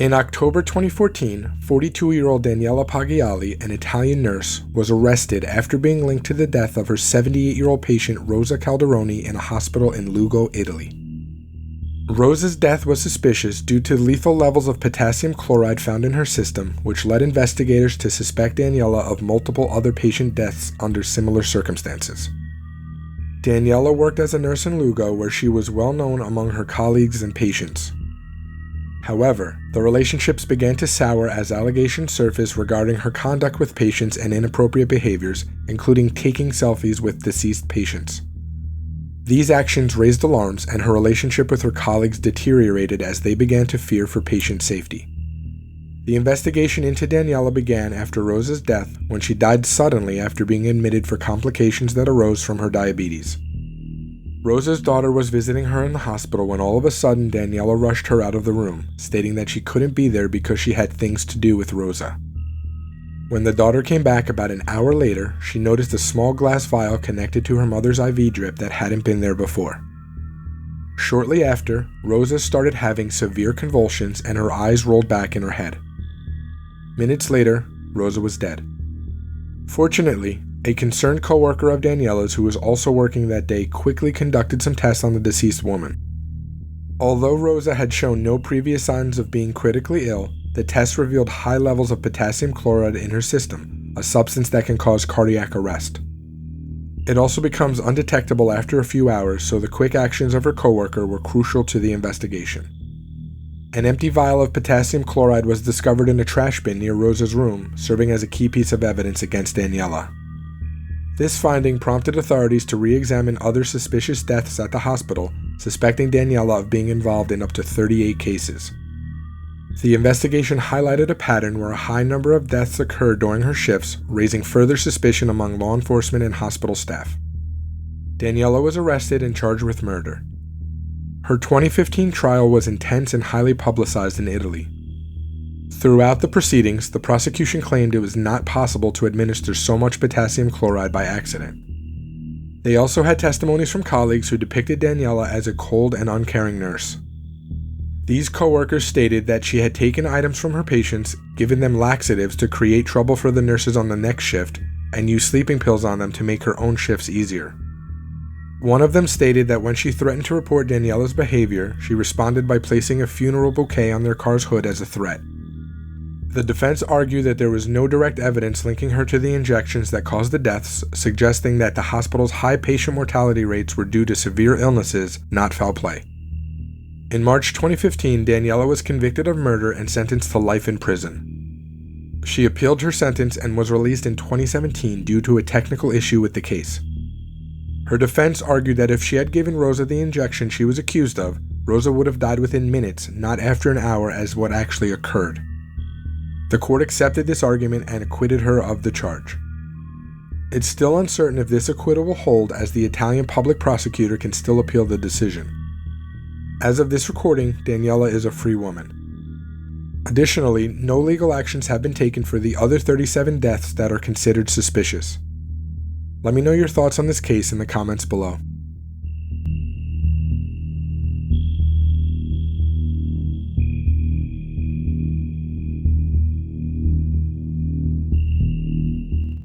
In October 2014, 42-year-old Daniela Poggiali, an Italian nurse, was arrested after being linked to the death of her 78-year-old patient Rosa Calderoni in a hospital in Lugo, Italy. Rosa's death was suspicious due to lethal levels of potassium chloride found in her system, which led investigators to suspect Daniela of multiple other patient deaths under similar circumstances. Daniela worked as a nurse in Lugo, where she was well known among her colleagues and patients. However, the relationships began to sour as allegations surfaced regarding her conduct with patients and inappropriate behaviors, including taking selfies with deceased patients. These actions raised alarms, and her relationship with her colleagues deteriorated as they began to fear for patient safety. The investigation into Daniela began after Rosa's death, when she died suddenly after being admitted for complications that arose from her diabetes. Rosa's daughter was visiting her in the hospital when all of a sudden Daniela rushed her out of the room, stating that she couldn't be there because she had things to do with Rosa. When the daughter came back about an hour later, she noticed a small glass vial connected to her mother's IV drip that hadn't been there before. Shortly after, Rosa started having severe convulsions and her eyes rolled back in her head. Minutes later, Rosa was dead. Fortunately, a concerned coworker of Daniela's who was also working that day quickly conducted some tests on the deceased woman. Although Rosa had shown no previous signs of being critically ill, the tests revealed high levels of potassium chloride in her system, a substance that can cause cardiac arrest. It also becomes undetectable after a few hours, so the quick actions of her coworker were crucial to the investigation. An empty vial of potassium chloride was discovered in a trash bin near Rosa's room, serving as a key piece of evidence against Daniela. This finding prompted authorities to re-examine other suspicious deaths at the hospital, suspecting Daniela of being involved in up to 38 cases. The investigation highlighted a pattern where a high number of deaths occurred during her shifts, raising further suspicion among law enforcement and hospital staff. Daniela was arrested and charged with murder. Her 2015 trial was intense and highly publicized in Italy. Throughout the proceedings, the prosecution claimed it was not possible to administer so much potassium chloride by accident. They also had testimonies from colleagues who depicted Daniela as a cold and uncaring nurse. These coworkers stated that she had taken items from her patients, given them laxatives to create trouble for the nurses on the next shift, and used sleeping pills on them to make her own shifts easier. One of them stated that when she threatened to report Daniela's behavior, she responded by placing a funeral bouquet on their car's hood as a threat. The defense argued that there was no direct evidence linking her to the injections that caused the deaths, suggesting that the hospital's high patient mortality rates were due to severe illnesses, not foul play. In March 2015, Daniela was convicted of murder and sentenced to life in prison. She appealed her sentence and was released in 2017 due to a technical issue with the case. Her defense argued that if she had given Rosa the injection she was accused of, Rosa would have died within minutes, not after an hour as what actually occurred. The court accepted this argument and acquitted her of the charge. It's still uncertain if this acquittal will hold, as the Italian public prosecutor can still appeal the decision. As of this recording, Daniela is a free woman. Additionally, no legal actions have been taken for the other 37 deaths that are considered suspicious. Let me know your thoughts on this case in the comments below.